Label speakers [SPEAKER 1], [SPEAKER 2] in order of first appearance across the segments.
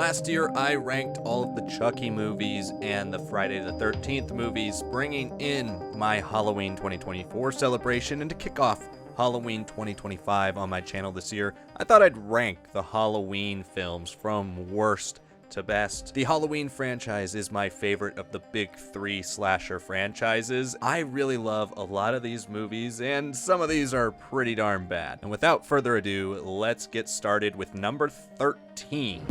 [SPEAKER 1] Last year, I ranked all of the Chucky movies and the Friday the 13th movies, bringing in my Halloween 2024 celebration. And to kick off Halloween 2025 on my channel this year, I thought I'd rank the Halloween films from worst to best. The Halloween franchise is my favorite of the big three slasher franchises. I really love a lot of these movies, and some of these are pretty darn bad. And without further ado, let's get started with number 13.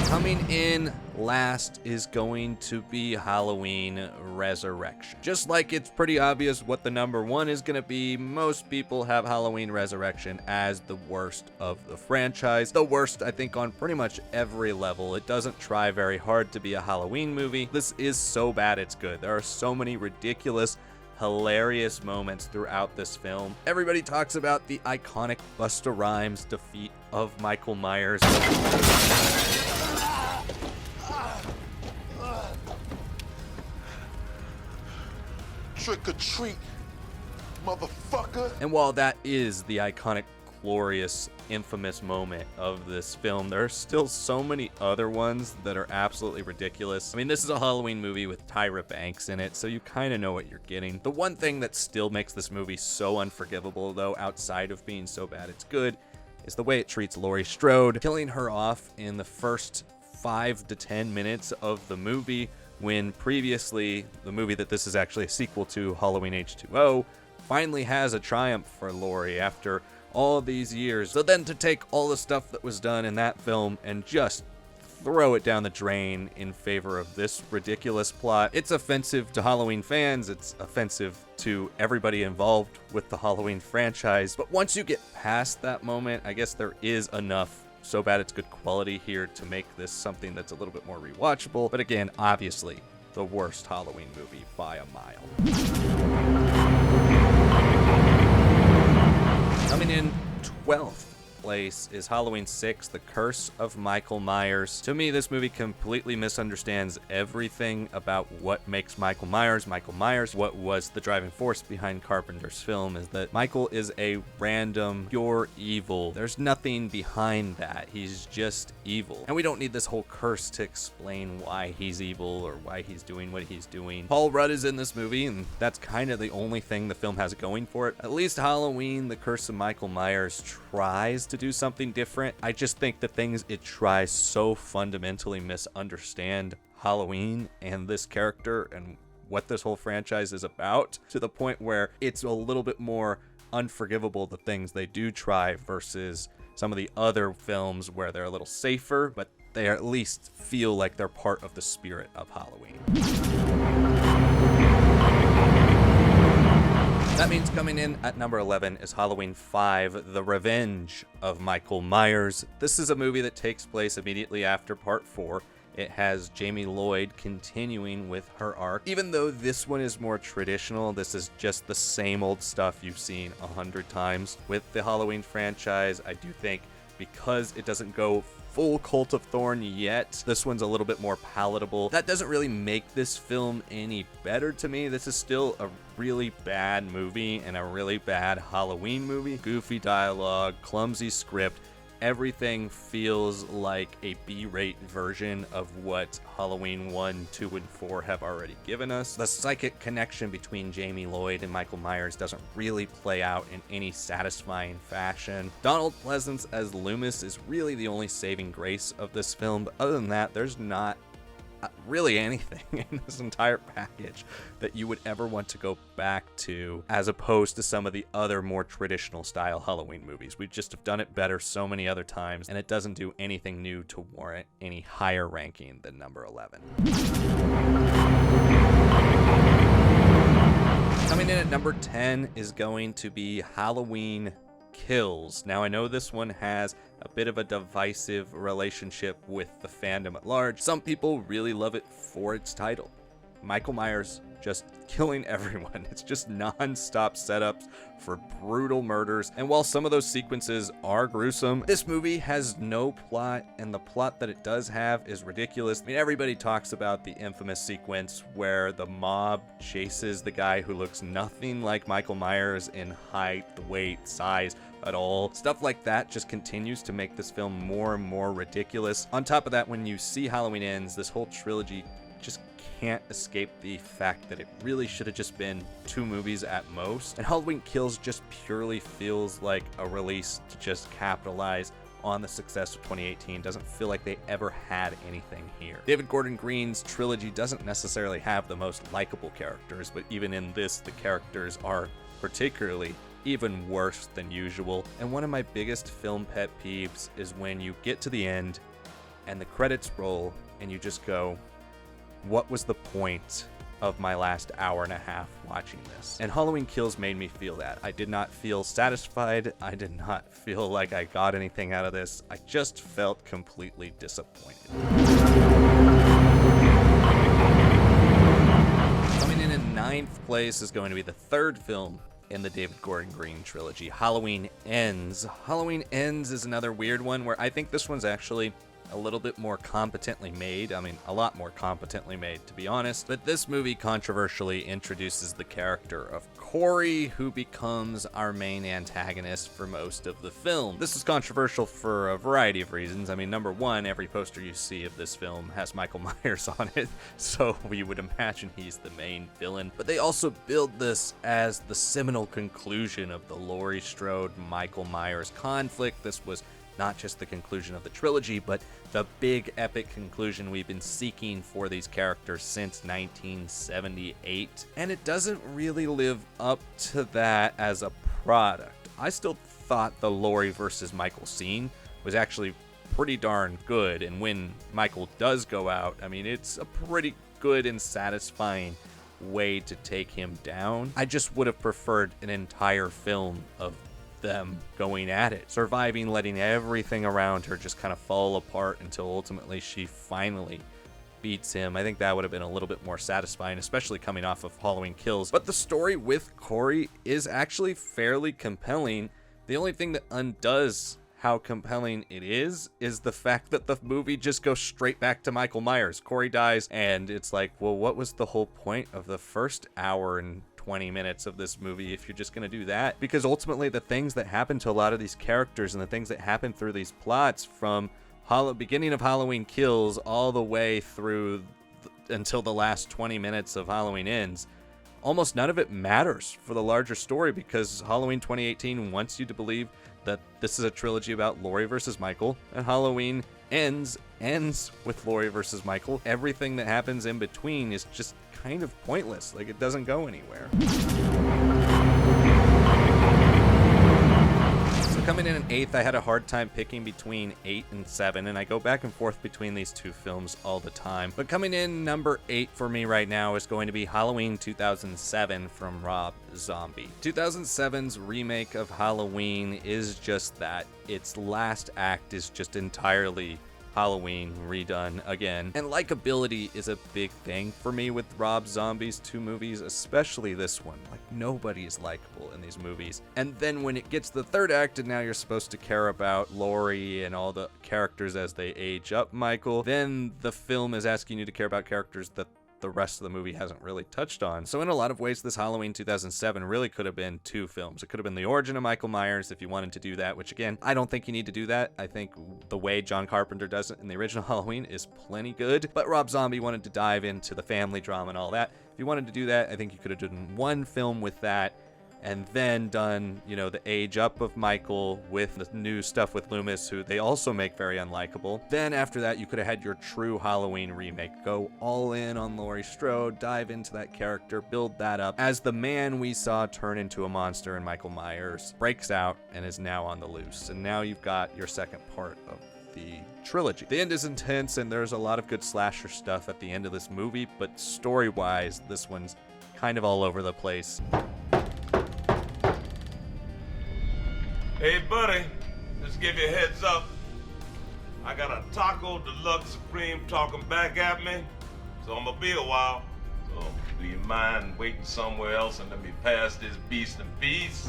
[SPEAKER 1] Coming in last is going to be Halloween Resurrection. Just like it's pretty obvious what the number one is going to be, most people have Halloween Resurrection as the worst of the franchise. The worst, I think, on pretty much every level. It doesn't try very hard to be a Halloween movie. This is so bad it's good. There are so many ridiculous, hilarious moments throughout this film. Everybody talks about the iconic Busta Rhymes defeat of Michael Myers.
[SPEAKER 2] Trick or treat, motherfucker.
[SPEAKER 1] And while that is the iconic, glorious, infamous moment of this film, there are still so many other ones that are absolutely ridiculous. I mean, this is a Halloween movie with Tyra Banks in it, so you kind of know what you're getting. The one thing that still makes this movie so unforgivable, though, outside of being so bad it's good, is the way it treats Laurie Strode, killing her off in the first 5 to 10 minutes of the movie, when previously the movie that this is actually a sequel to, Halloween H2O, finally has a triumph for Laurie after all these years. So then to take all the stuff that was done in that film and just throw it down the drain in favor of this ridiculous plot, it's offensive to Halloween fans, it's offensive to everybody involved with the Halloween franchise. But once you get past that moment, I guess there is enough so bad it's good quality here to make this something that's a little bit more rewatchable. But again, obviously, the worst Halloween movie by a mile. Coming in 12th place is Halloween 6, The Curse of Michael Myers. To me, this movie completely misunderstands everything about what makes Michael Myers Michael Myers. What was the driving force behind Carpenter's film is that Michael is a random, pure evil. There's nothing behind that. He's just evil. And we don't need this whole curse to explain why he's evil or why he's doing what he's doing. Paul Rudd is in this movie, and that's kind of the only thing the film has going for it. At least Halloween, The Curse of Michael Myers tries to do something different. I just think the things it tries so fundamentally misunderstand Halloween and this character and what this whole franchise is about, to the point where it's a little bit more unforgivable, the things they do try, versus some of the other films where they're a little safer, but they at least feel like they're part of the spirit of Halloween. That means coming in at number 11 is Halloween 5, The Revenge of Michael Myers. This is a movie that takes place immediately after Part 4. It has Jamie Lloyd continuing with her arc. Even though this one is more traditional, this is just the same old stuff you've seen 100 times with the Halloween franchise. I do think because it doesn't go full Cult of Thorn yet, this one's a little bit more palatable. That doesn't really make this film any better to me. This is still a really bad movie and a really bad Halloween movie. Goofy dialogue, clumsy script. Everything feels like a B-rate version of what Halloween 1, 2, and 4 have already given us. The psychic connection between Jamie Lloyd and Michael Myers doesn't really play out in any satisfying fashion. Donald Pleasance as Loomis is really the only saving grace of this film, but other than that, there's not really anything in this entire package that you would ever want to go back to, as opposed to some of the other more traditional style Halloween movies. We just have done it better so many other times, and it doesn't do anything new to warrant any higher ranking than number 11. Coming in at number 10 is going to be Halloween Kills. Now, I know this one has a bit of a divisive relationship with the fandom at large. Some people really love it for its title. Michael Myers just killing everyone. It's just non-stop setups for brutal murders. And while some of those sequences are gruesome, this movie has no plot, and the plot that it does have is ridiculous. I mean, everybody talks about the infamous sequence where the mob chases the guy who looks nothing like Michael Myers in height, weight, size, at all. Stuff like that just continues to make this film more and more ridiculous. On top of that, when you see Halloween Ends, this whole trilogy just can't escape the fact that it really should have just been 2 movies at most. And Halloween Kills just purely feels like a release to just capitalize on the success of 2018. Doesn't feel like they ever had anything here. David Gordon Green's trilogy doesn't necessarily have the most likable characters, but even in this, the characters are particularly even worse than usual. And one of my biggest film pet peeves is when you get to the end and the credits roll and you just go, what was the point of my last hour and a half watching this? And Halloween Kills made me feel that. I did not feel satisfied. I did not feel like I got anything out of this. I just felt completely disappointed. Coming in 9th place is going to be the 3rd film in the David Gordon Green trilogy, Halloween Ends. Halloween Ends is another weird one where I think this one's actually a little bit more competently made. I mean, a lot more competently made, to be honest. But this movie controversially introduces the character of Corey, who becomes our main antagonist for most of the film. This is controversial for a variety of reasons. I mean, number one, every poster you see of this film has Michael Myers on it, so we would imagine he's the main villain. But they also build this as the seminal conclusion of the Laurie Strode-Michael Myers conflict. This was not just the conclusion of the trilogy, but the big epic conclusion we've been seeking for these characters since 1978. And it doesn't really live up to that as a product. I still thought the Laurie versus Michael scene was actually pretty darn good. And when Michael does go out, I mean, it's a pretty good and satisfying way to take him down. I just would have preferred an entire film of them going at it, surviving, letting everything around her just kind of fall apart until ultimately she finally beats him. I think that would have been a little bit more satisfying, especially coming off of Halloween Kills. But the story with Corey is actually fairly compelling. The only thing that undoes how compelling it is the fact that the movie just goes straight back to Michael Myers. Corey dies, and it's like, well, what was the whole point of the first hour and 20 minutes of this movie if you're just going to do that? Because ultimately the things that happen to a lot of these characters and the things that happen through these plots from beginning of Halloween Kills all the way through until the last 20 minutes of Halloween Ends, almost none of it matters for the larger story, because Halloween 2018 wants you to believe that this is a trilogy about Laurie versus Michael, and Halloween ends with Laurie versus Michael. Everything that happens in between is just kind of pointless. Like, it doesn't go anywhere. So coming in at 8th, I had a hard time picking between 8 and 7, and I go back and forth between these two films all the time. But coming in number 8 for me right now is going to be Halloween 2007 from Rob Zombie. 2007's remake of Halloween is just that. Its last act is just entirely Halloween redone again. And likability is a big thing for me with Rob Zombie's two movies, especially this one. Like, nobody is likable in these movies. And then when it gets to the third act and now you're supposed to care about Laurie and all the characters as they age up Michael, then the film is asking you to care about characters that the rest of the movie hasn't really touched on. So in a lot of ways, this Halloween 2007 really could have been two films. It could have been the origin of Michael Myers if you wanted to do that, which again, I don't think you need to do that. I think the way John Carpenter does it in the original Halloween is plenty good, but Rob Zombie wanted to dive into the family drama and all that. If you wanted to do that, I think you could have done one film with that, and then done, you know, the age up of Michael with the new stuff with Loomis, who they also make very unlikable. Then after that, you could have had your true Halloween remake. Go all in on Laurie Strode, dive into that character, build that up as the man we saw turn into a monster in Michael Myers breaks out and is now on the loose. And now you've got your second part of the trilogy. The end is intense, and there's a lot of good slasher stuff at the end of this movie, but story-wise, this one's kind of all over the place.
[SPEAKER 3] Hey, buddy, just give you a heads up. I got a Taco Deluxe Supreme talking back at me, so I'm gonna be a while. So, do you mind waiting somewhere else and let me pass this beast in peace?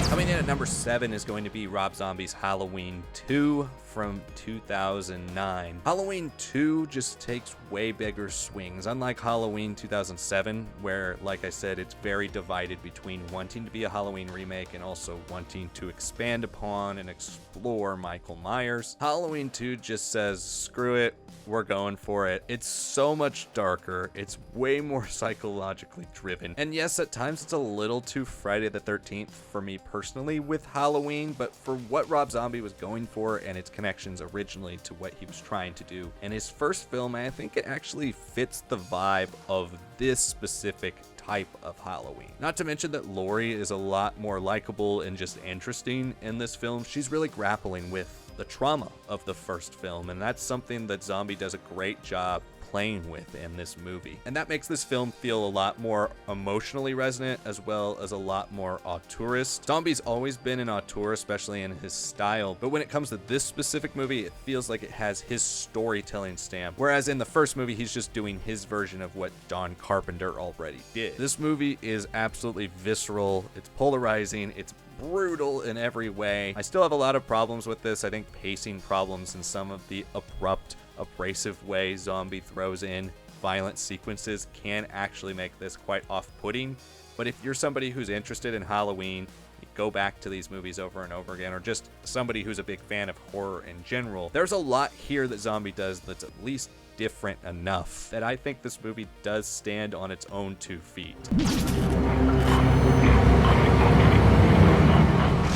[SPEAKER 1] Coming in at number Number 7 is going to be Rob Zombie's Halloween 2 from 2009. Halloween 2 just takes way bigger swings, unlike Halloween 2007, where, like I said, it's very divided between wanting to be a Halloween remake and also wanting to expand upon and explore Michael Myers. Halloween 2 just says, screw it, we're going for it. It's so much darker, it's way more psychologically driven, and yes, at times it's a little too Friday the 13th for me personally with Halloween, but for what Rob Zombie was going for and its connections originally to what he was trying to do in his first film, I think it actually fits the vibe of this specific type of Halloween. Not to mention that Laurie is a lot more likable and just interesting in this film. She's really grappling with the trauma of the first film, and that's something that Zombie does a great job playing with in this movie. And that makes this film feel a lot more emotionally resonant as well as a lot more auteurist. Zombie's always been an auteur, especially in his style, but when it comes to this specific movie, it feels like it has his storytelling stamp, whereas in the first movie, he's just doing his version of what John Carpenter already did. This movie is absolutely visceral, it's polarizing, it's brutal in every way. I still have a lot of problems with this. I think pacing problems and some of the abrupt, abrasive way Zombie throws in violent sequences can actually make this quite off-putting. But if you're somebody who's interested in Halloween, you go back to these movies over and over again, or just somebody who's a big fan of horror in general, there's a lot here that Zombie does that's at least different enough that I think this movie does stand on its own 2 feet.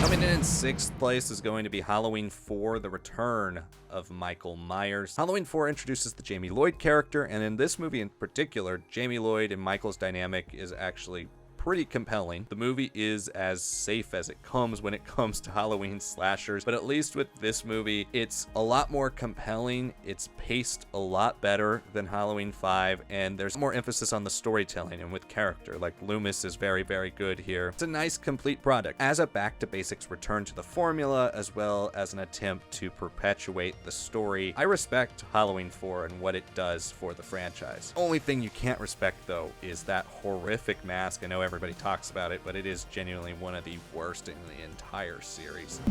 [SPEAKER 1] Coming in 6th place is going to be Halloween 4, The Return of Michael Myers. Halloween 4 introduces the Jamie Lloyd character, and in this movie in particular, Jamie Lloyd and Michael's dynamic is actually pretty compelling. The movie is as safe as it comes when it comes to Halloween slashers, but at least with this movie, it's a lot more compelling. It's paced a lot better than Halloween 5, and there's more emphasis on the storytelling and with character. Like, Loomis is very, very good here. It's a nice, complete product. As a back-to-basics return to the formula, as well as an attempt to perpetuate the story, I respect Halloween 4 and what it does for the franchise. Only thing you can't respect, though, is that horrific mask. I know everybody talks about it, but it is genuinely one of the worst in the entire series.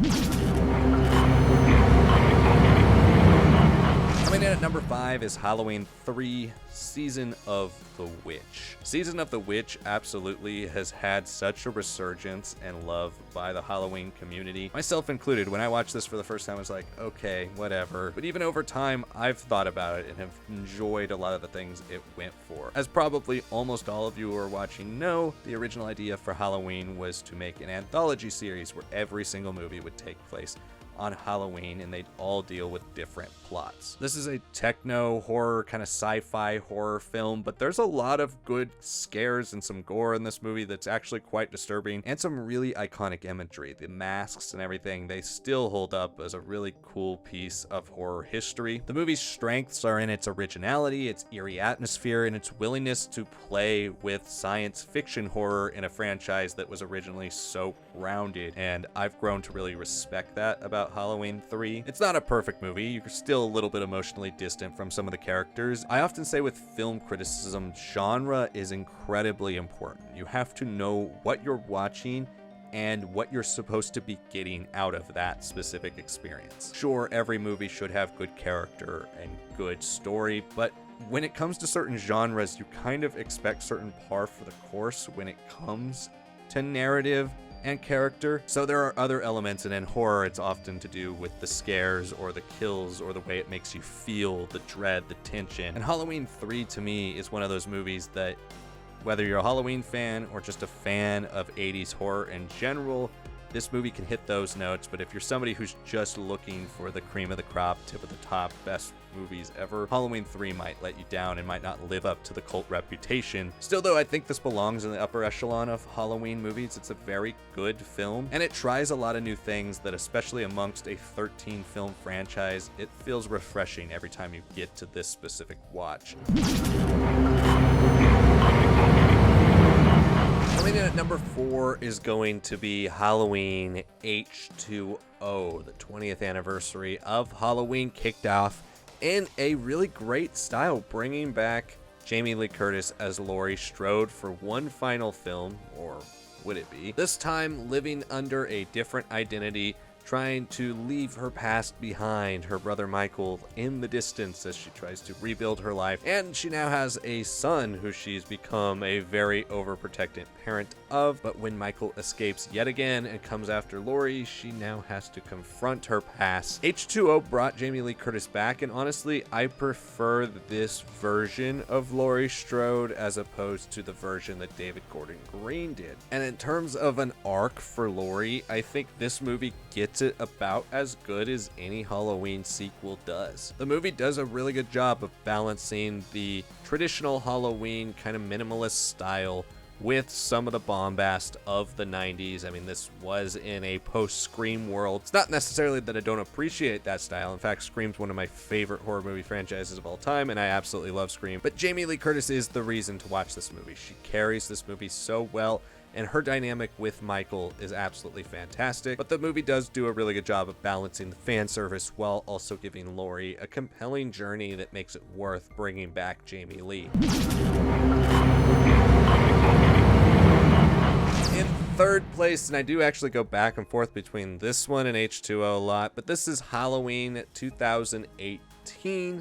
[SPEAKER 1] Coming in at number 5 is Halloween 3, Season of the Witch. Season of the Witch absolutely has had such a resurgence and love by the Halloween community, myself included. When I watched this for the first time, I was like, okay, whatever. But even over time, I've thought about it and have enjoyed a lot of the things it went for. As probably almost all of you who are watching know, the original idea for Halloween was to make an anthology series where every single movie would take place on Halloween, and they'd all deal with different plots. This is a techno horror, kind of sci-fi horror film, but there's a lot of good scares and some gore in this movie that's actually quite disturbing, and some really iconic imagery. The masks and everything, they still hold up as a really cool piece of horror history. The movie's strengths are in its originality, its eerie atmosphere, and its willingness to play with science fiction horror in a franchise that was originally so grounded, and I've grown to really respect that about Halloween 3. It's not a perfect movie. You're still a little bit emotionally distant from some of the characters. I often say with film criticism, genre is incredibly important. You have to know what you're watching and what you're supposed to be getting out of that specific experience. Sure, every movie should have good character and good story, but when it comes to certain genres, you kind of expect certain par for the course when it comes to narrative and character. So there are other elements, and in horror it's often to do with the scares or the kills or the way it makes you feel, the dread, the tension. And Halloween 3 to me is one of those movies that, whether you're a Halloween fan or just a fan of 80s horror in general, this movie can hit those notes. But if you're somebody who's just looking for the cream of the crop, tip of the top, best movies ever, Halloween 3 might let you down and might not live up to the cult reputation. Still though, I think this belongs in the upper echelon of Halloween movies. It's a very good film, and it tries a lot of new things that, especially amongst a 13 film franchise, it feels refreshing every time you get to this specific watch. Coming in at number 4 is going to be Halloween H2O. The 20th anniversary of Halloween kicked off in a really great style, bringing back Jamie Lee Curtis as Laurie Strode for one final film, or would it be? This time living under a different identity, trying to leave her past behind, her brother Michael in the distance as she tries to rebuild her life. And she now has a son who she's become a very overprotective parent of. But when Michael escapes yet again and comes after Laurie, she now has to confront her past. H2O brought Jamie Lee Curtis back, and honestly, I prefer this version of Laurie Strode as opposed to the version that David Gordon Green did. And in terms of an arc for Laurie, I think this movie gets it about as good as any Halloween sequel does. The movie does a really good job of balancing the traditional Halloween kind of minimalist style with some of the bombast of the 90s. I mean, this was in a post-Scream world. It's not necessarily that I don't appreciate that style. In fact, Scream's one of my favorite horror movie franchises of all time, and I absolutely love Scream. But Jamie Lee Curtis is the reason to watch this movie. She carries this movie so well, and her dynamic with Michael is absolutely fantastic. But the movie does do a really good job of balancing the fan service while also giving Laurie a compelling journey that makes it worth bringing back Jamie Lee. In third place, and I do actually go back and forth between this one and H2O a lot, but this is Halloween 2008.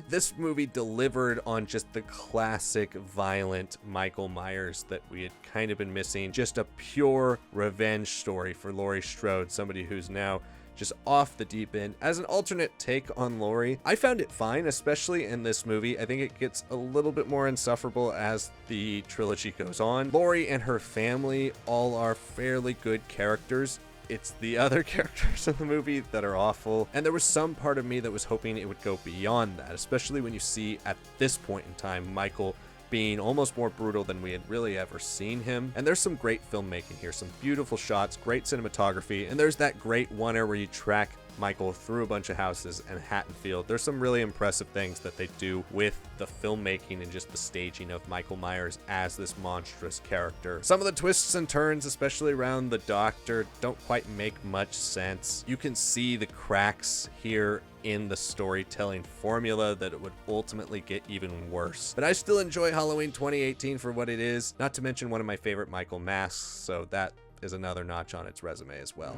[SPEAKER 1] This movie delivered on just the classic violent Michael Myers that we had kind of been missing. Just a pure revenge story for Laurie Strode, somebody who's now just off the deep end. As an alternate take on Laurie, I found it fine, especially in this movie. I think it gets a little bit more insufferable as the trilogy goes on. Laurie and her family all are fairly good characters. It's the other characters in the movie that are awful, and there was some part of me that was hoping it would go beyond that, especially when you see at this point in time Michael being almost more brutal than we had really ever seen him. And there's some great filmmaking here, some beautiful shots, great cinematography, and there's that great one where you track Michael through a bunch of houses in Haddonfield. There's some really impressive things that they do with the filmmaking and just the staging of Michael Myers as this monstrous character. Some of the twists and turns, especially around the doctor, don't quite make much sense. You can see the cracks here in the storytelling formula that it would ultimately get even worse. But I still enjoy Halloween 2018 for what it is, not to mention one of my favorite Michael masks, so that is another notch on its resume as well.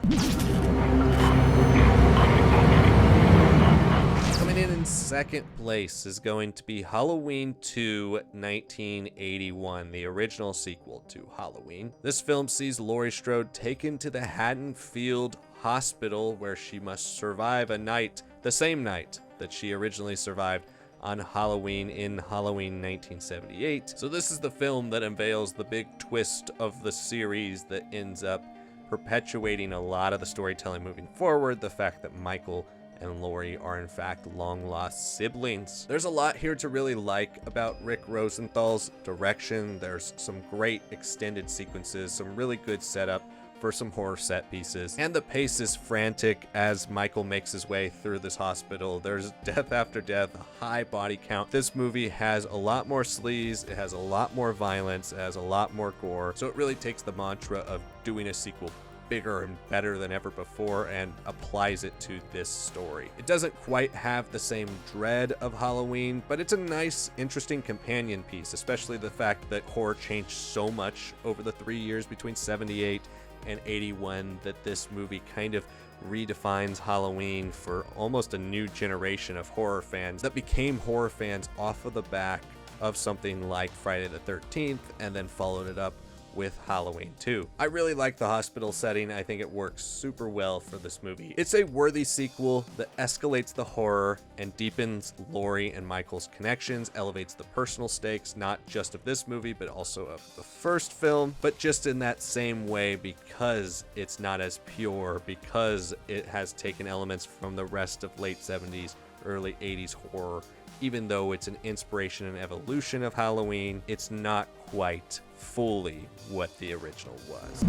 [SPEAKER 1] Coming in second place is going to be Halloween 2 1981, the original sequel to Halloween. This film sees Laurie Strode taken to the Haddonfield Hospital where she must survive a night, the same night that she originally survived on Halloween in Halloween 1978. So this is the film that unveils the big twist of the series that ends up perpetuating a lot of the storytelling moving forward, the fact that Michael and Laurie are in fact long-lost siblings. There's a lot here to really like about Rick Rosenthal's direction. There's some great extended sequences, some really good setup for some horror set pieces, and the pace is frantic as Michael makes his way through this hospital. There's death after death, a high body count. This movie has a lot more sleaze, it has a lot more violence, it has a lot more gore, so it really takes the mantra of doing a sequel bigger and better than ever before and applies it to this story. It doesn't quite have the same dread of Halloween, but it's a nice, interesting companion piece, especially the fact that horror changed so much over the 3 years between 78 and 81 that this movie kind of redefines Halloween for almost a new generation of horror fans that became horror fans off of the back of something like Friday the 13th and then followed it up with Halloween 2. I really like the hospital setting. I think it works super well for this movie. It's a worthy sequel that escalates the horror and deepens Laurie and Michael's connections, elevates the personal stakes, not just of this movie, but also of the first film, but just in that same way because it's not as pure, because it has taken elements from the rest of late 70s, early 80s horror. Even though it's an inspiration and evolution of Halloween, it's not quite fully what the original was.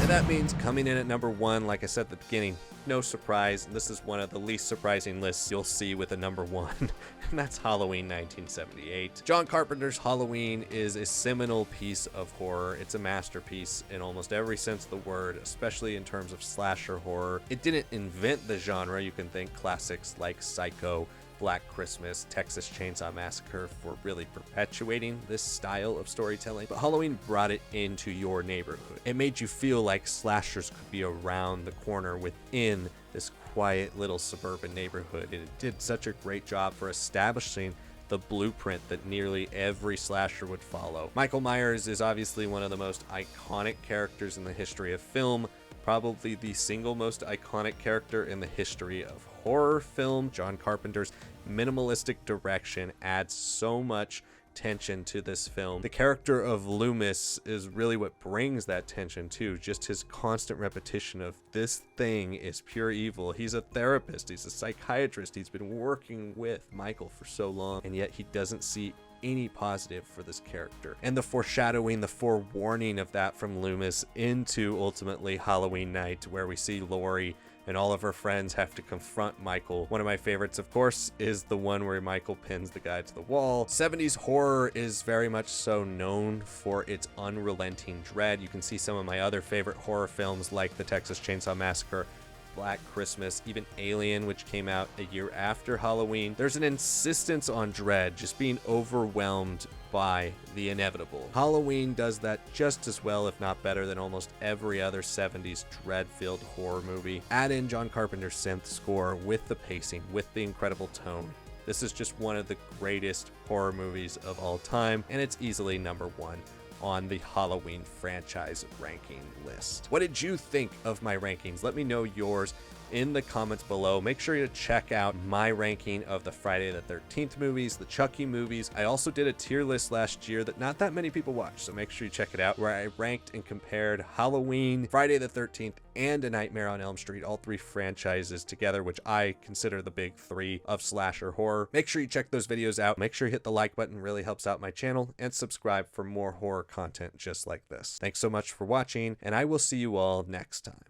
[SPEAKER 1] And that means coming in at number 1, like I said at the beginning, no surprise, this is one of the least surprising lists you'll see with a number 1, and that's Halloween 1978. John Carpenter's Halloween is a seminal piece of horror. It's a masterpiece in almost every sense of the word, especially in terms of slasher horror. It didn't invent the genre. You can think classics like Psycho Black Christmas, Texas Chainsaw Massacre for really perpetuating this style of storytelling, but Halloween brought it into your neighborhood. It made you feel like slashers could be around the corner within this quiet little suburban neighborhood, and it did such a great job for establishing the blueprint that nearly every slasher would follow. Michael Myers is obviously one of the most iconic characters in the history of film, probably the single most iconic character in the history of horror film. John Carpenter's minimalistic direction adds so much tension to this film. The character of Loomis is really what brings that tension too, just his constant repetition of this thing is pure evil. He's a therapist, he's a psychiatrist, he's been working with Michael for so long, and yet he doesn't see any positive for this character. And the foreshadowing, the forewarning of that from Loomis into ultimately Halloween night, where we see Laurie and all of her friends have to confront Michael. One of my favorites, of course, is the one where Michael pins the guy to the wall. 70s horror is very much so known for its unrelenting dread. You can see some of my other favorite horror films like the Texas Chainsaw Massacre, Black Christmas, even Alien, which came out a year after Halloween. There's an insistence on dread, just being overwhelmed by the inevitable. Halloween does that just as well, if not better, than almost every other 70s dread-filled horror movie. Add in John Carpenter's synth score with the pacing, with the incredible tone. This is just one of the greatest horror movies of all time, and it's easily number one on the Halloween franchise ranking list. What did you think of my rankings? Let me know yours in the comments below. Make sure to check out my ranking of the Friday the 13th movies, the Chucky movies. I also did a tier list last year that not that many people watched, so make sure you check it out, where I ranked and compared Halloween, Friday the 13th, and A Nightmare on Elm Street, all three franchises together, which I consider the big three of slasher horror. Make sure you check those videos out. Make sure you hit the like button, really helps out my channel, and subscribe for more horror content just like this. Thanks so much for watching, and I will see you all next time.